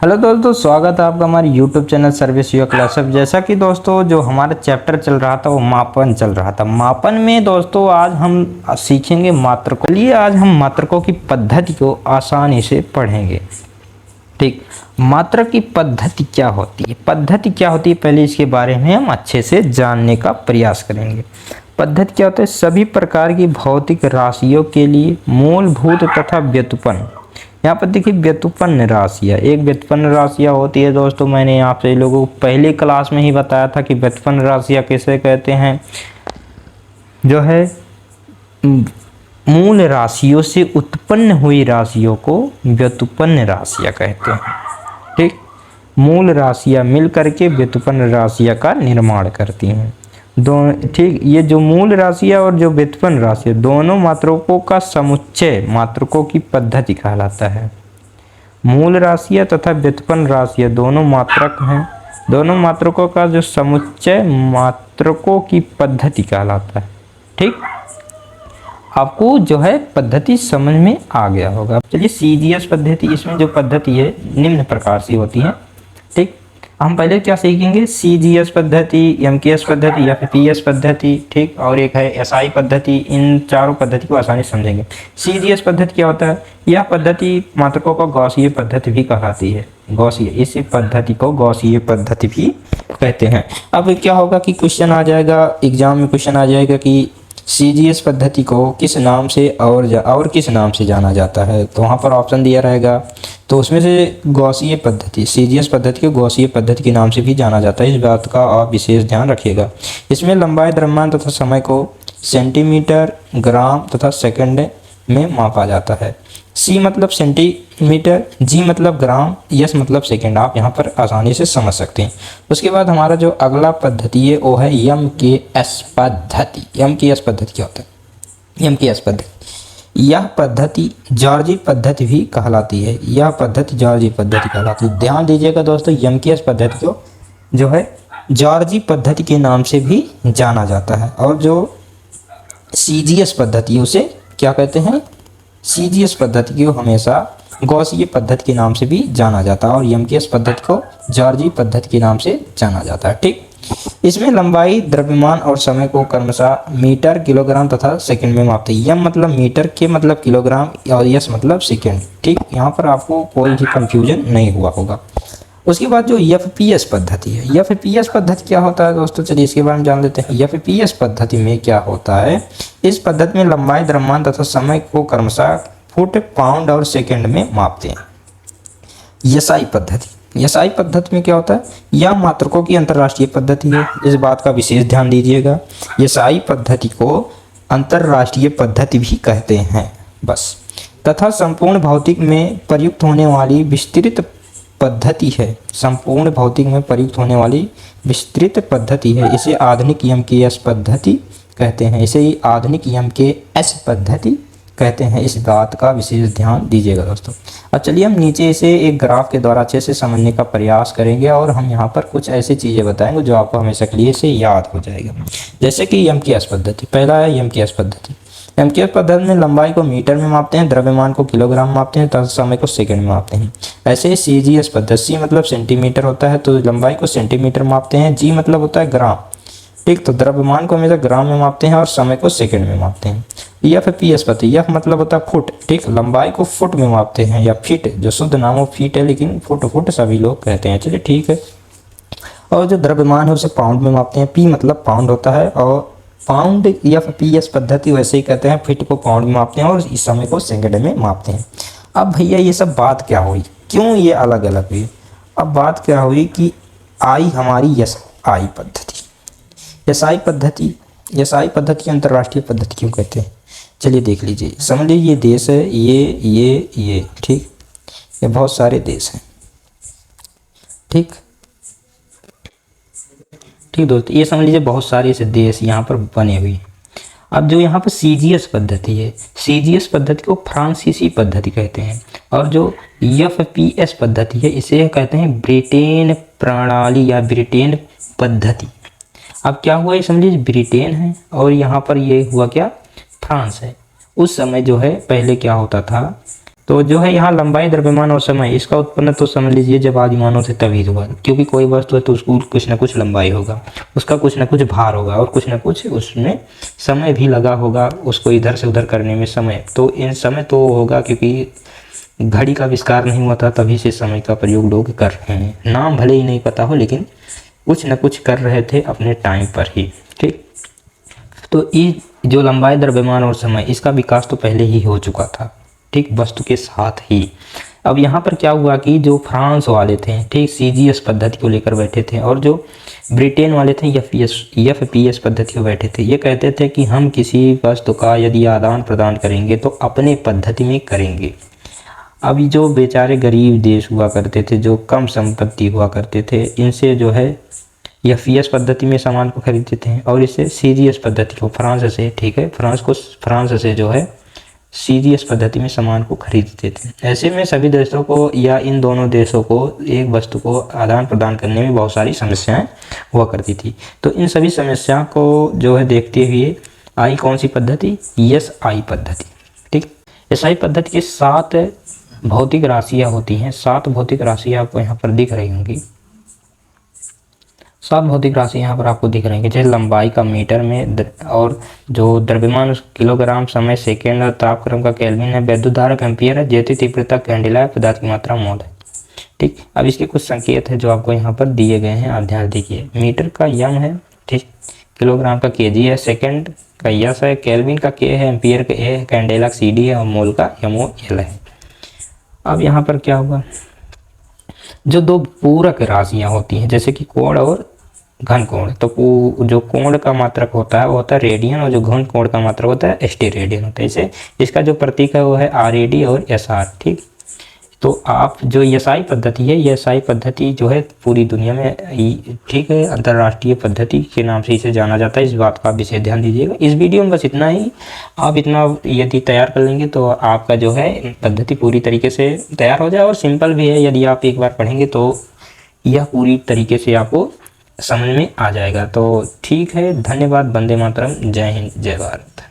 Hello दोस्तों, स्वागत है आपका हमारे YouTube channel service your class. अब जैसा कि दोस्तों जो हमारा चैप्टर चल रहा था वो मापन चल रहा था। मापन में दोस्तों आज हम सीखेंगे मात्रकों। चलिए आज हम मात्रकों की पद्धति को आसानी से पढ़ेंगे। ठीक, मात्रक की पद्धति क्या होती है, पद्धति क्या होती है, पहले इसके बारे में हम अच्छे से जानने का प्रयास करेंगे। पद्धति क्या होता है? सभी प्रकार की भौतिक राशियों के लिए मूलभूत तथा व्युत्पन्न। यहाँ पर देखिए व्युत्पन्न राशियाँ, एक व्युत्पन्न राशियाँ होती है दोस्तों। मैंने आपसे लोगों को पहले क्लास में ही बताया था कि व्युत्पन्न राशियाँ किसे कहते हैं। जो है मूल राशियों से उत्पन्न हुई राशियों को व्युत्पन्न राशियाँ कहते हैं। ठीक, मूल राशियाँ मिल करके व्युत्पन्न राशियाँ का निर्माण करती हैं। दोनों ठीक, ये जो मूल राशियाँ और जो व्युत्पन्न राशियाँ दोनों मात्रकों का समुच्चय मात्रकों की पद्धति कहलाता है। मूल राशियाँ तथा व्युत्पन्न राशियाँ दोनों मात्रक हैं। दोनों मात्रकों का जो समुच्चय मात्रकों की पद्धति कहलाता है। ठीक, आपको जो है पद्धति समझ में आ गया होगा। चलिए सीजीएस पद्धति, इसमें जो पद्धति है निम्न प्रकार से होती है। ठीक, हम पहले क्या सीखेंगे? सीजीएस पद्धति, एमकेएस पद्धति या फिर पीएस पद्धति। ठीक, और एक है एसआई पद्धति। इन चारों पद्धति को आसानी से समझेंगे। सीजीएस पद्धति क्या होता है? यह पद्धति मात्रकों को गॉसिय पद्धति भी कहलाती है। गॉसिय, इस पद्धति को गॉसिय पद्धति भी कहते हैं। अब क्या होगा कि क्वेश्चन आ जाएगा, एग्जाम में क्वेश्चन आ जाएगा कि सीजीएस पद्धति को किस नाम से और किस नाम से जाना जाता है। तो वहाँ पर ऑप्शन दिया रहेगा, तो उसमें से गॉसिय पद्धति, सीजीएस पद्धति को गॉसिय पद्धति के नाम से भी जाना जाता है। इस बात का आप विशेष ध्यान रखिएगा। इसमें लंबाई, द्रव्यमान तथा समय को सेंटीमीटर, ग्राम तथा सेकंड में मापा जाता है। सी मतलब सेंटीमीटर, जी मतलब ग्राम, यस मतलब सेकंड। आप यहाँ पर आसानी से समझ सकते हैं। उसके बाद हमारा जो अगला पद्धति है वो है एमकेएस पद्धति। एमकेएस पद्धति क्या होता है? एमकेएस पद्धति, यह पद्धति जॉर्जी पद्धति भी कहलाती है। यह पद्धति जॉर्जी पद्धति कहलाती है। ध्यान दीजिएगा दोस्तों, एमकेएस पद्धति को जो है जॉर्जी पद्धति के नाम से भी जाना जाता है। और जो सीजीएस पद्धति उसे क्या कहते हैं? सीजीएस पद्धति को हमेशा गॉसिय पद्धति के नाम से भी जाना जाता है और एमकेएस पद्धति को जॉर्जी पद्धति के नाम से जाना जाता है। ठीक, इसमें लंबाई, द्रव्यमान और समय को क्रमशः मीटर, किलोग्राम तथा सेकंड में मापते हैं। एम मतलब मीटर, के मतलब किलोग्राम और यस मतलब सेकंड। ठीक, यहाँ पर आपको कोई भी कंफ्यूजन नहीं हुआ होगा। उसके बाद जो एफपीएस पद्धति है, एफपीएस पद्धति क्या होता है दोस्तों? चलिए इसके बारे में जान लेते हैं। एफपीएस पद्धति में क्या होता है? इस पद्धति में लंबाई, द्रव्यमान तथा समय को क्रमशः फुट, पाउंड और सेकंड में मापते हैं। एसआई पद्धति, एसआई पद्धति में क्या होता है? यह मात्रकों की अंतर्राष्ट्रीय पद्धति है। इस बात का विशेष ध्यान दीजिएगा। एसआई पद्धति को अंतर्राष्ट्रीय पद्धति भी कहते हैं बस, तथा संपूर्ण भौतिक में प्रयुक्त होने वाली विस्तृत पद्धति है। संपूर्ण भौतिक में प्रयुक्त होने वाली विस्तृत पद्धति है। इसे आधुनिक एमकेएस पद्धति कहते हैं। इसे ही आधुनिक एमकेएस पद्धति कहते हैं। इस बात का विशेष ध्यान दीजिएगा दोस्तों। अब चलिए हम नीचे इसे एक ग्राफ के द्वारा अच्छे से समझने का प्रयास करेंगे और हम यहाँ पर कुछ ऐसी चीज़ें बताएंगे जो आपको हमेशा के लिए से याद हो जाएगा। जैसे कि एमकेएस पद्धति, पहला है एमकेएस पद्धति। एमकेएस पद्धति में लंबाई को मीटर में मापते हैं, द्रव्यमान को किलोग्राम मापते हैं तथा समय को सेकंड में मापते हैं। ऐसे सीजीएस पद्धति, सी मतलब सेंटीमीटर होता है तो लंबाई को सेंटीमीटर मापते हैं। जी मतलब होता है ग्राम। ठीक, तो द्रव्यमान को हमेशा ग्राम में मापते हैं और समय को सेकंड में मापते हैं। एफपीएस पद्धति, यह मतलब होता है फुट। ठीक, लंबाई को फुट में मापते हैं या फीट, जो शुद्ध नाम हो फीट है लेकिन फुट सभी लोग कहते हैं। चलिए ठीक है। और जो द्रव्यमान है उसे पाउंड में मापते हैं। पी मतलब पाउंड होता है और पाउंड एफपीएस पद्धति वैसे ही कहते हैं, फीट को पाउंड में मापते हैं और इस समय को सेकंड में मापते हैं। अब भैया ये सब बात क्या हुई, क्यों ये अलग अलग हुई? अब बात क्या हुई कि आई हमारी एसआई पद्धति। एसआई पद्धति, एसआई पद्धति अंतर्राष्ट्रीय पद्धति क्यों कहते हैं? चलिए देख लीजिए, समझ लीजिए ये देश है, ये ठीक, ये बहुत सारे देश हैं। ठीक ठीक दोस्तों, ये समझ लीजिए बहुत सारे ऐसे देश यहाँ पर बने हुए हैं। अब जो यहाँ पर सीजीएस पद्धति है, सीजीएस पद्धति को फ्रांसीसी पद्धति कहते हैं और जो एफपीएस पद्धति है इसे कहते हैं ब्रिटेन प्रणाली या ब्रिटेन पद्धति। अब क्या हुआ ये समझ लीजिए, ब्रिटेन है और यहाँ पर ये हुआ क्या, फ्रांस है। उस समय जो है पहले क्या होता था तो जो है यहाँ लंबाई, द्रव्यमान और समय, इसका उत्पन्न तो समझ लीजिए जब आदिमानव से तभी हुआ, क्योंकि कोई वस्तु है तो उसको कुछ ना कुछ लंबाई होगा, उसका कुछ ना कुछ भार होगा और कुछ ना कुछ उसमें समय भी लगा होगा, उसको इधर से उधर करने में समय, तो इन समय तो होगा क्योंकि घड़ी का आविष्कार नहीं हुआ था, तभी से समय का प्रयोग लोग कर रहे हैं। नाम भले ही नहीं पता हो लेकिन कुछ न कुछ कर रहे थे अपने टाइम पर ही। ठीक, तो ये जो लंबाई, द्रव्यमान और समय, इसका विकास तो पहले ही हो चुका था, ठीक, वस्तु के साथ ही। अब यहाँ पर क्या हुआ कि जो फ्रांस वाले थे, ठीक, सीजीएस पद्धति को लेकर बैठे थे, और जो ब्रिटेन वाले थे एफपीएस पद्धति को बैठे थे। ये कहते थे कि हम किसी वस्तु का यदि आदान प्रदान करेंगे तो अपने पद्धति में करेंगे। अभी जो बेचारे गरीब देश हुआ करते थे, जो कम संपत्ति हुआ करते थे, इनसे जो है एफपीएस पद्धति में सामान को खरीदते थे, और इससे सीजीएस पद्धति को फ्रांस से, ठीक है, फ्रांस से जो है सीजीएस पद्धति में सामान को खरीदते थे। ऐसे में सभी देशों को या इन दोनों देशों को एक वस्तु को आदान प्रदान करने में बहुत सारी समस्याएं हुआ करती थी। तो इन सभी समस्याओं को जो है देखते हुए आई कौन सी पद्धति, एसआई पद्धति। ठीक, एसआई पद्धति के 7 भौतिक राशियाँ होती हैं। 7 भौतिक राशियाँ आपको यहाँ पर दिख रही होंगी। 7 भौतिक राशि यहाँ पर आपको दिख रही है, जैसे लंबाई का मीटर में, और जो द्रव्यमान किलोग्राम, समय सेकेंड, और तापक्रम का केल्विन है, विद्युत धारा एम्पियर है, ज्योति तीव्रता कैंडेला है, पदार्थ की मात्रा मोल है। ठीक, अब इसके कुछ संकेत है जो आपको यहाँ पर दिए गए हैं, आप ध्यान दीजिए। मीटर का यम है, ठीक, किलोग्राम का केजी है, सेकेंड का यस है, केल्विन का के है, एम्पियर का ए है, कैंडेला का सीडी है, और मोल का एमओएल है। अब यहाँ पर क्या होगा, जो 2 पूरक राशियाँ होती हैं जैसे कि कोण और घन कोण, तो जो कोण का मात्रक होता है वो होता है रेडियन, और जो घन कोण का मात्रक होता है स्टेरेडियन होता है। इसे इसका जो प्रतीक है वो है आरएडी और एसआर। ठीक, तो आप जो एसआई पद्धति है, ये एसआई पद्धति जो है पूरी दुनिया में, ठीक है, अंतर्राष्ट्रीय पद्धति के नाम से इसे जाना जाता है। इस बात का विशेष ध्यान दीजिएगा। इस वीडियो में बस इतना ही। आप इतना यदि तैयार कर लेंगे तो आपका जो है पद्धति पूरी तरीके से तैयार हो जाए, और सिंपल भी है। यदि आप एक बार पढ़ेंगे तो यह पूरी तरीके से आपको समझ में आ जाएगा। तो ठीक है, धन्यवाद। वंदे मातरम। जय हिंद, जय भारत।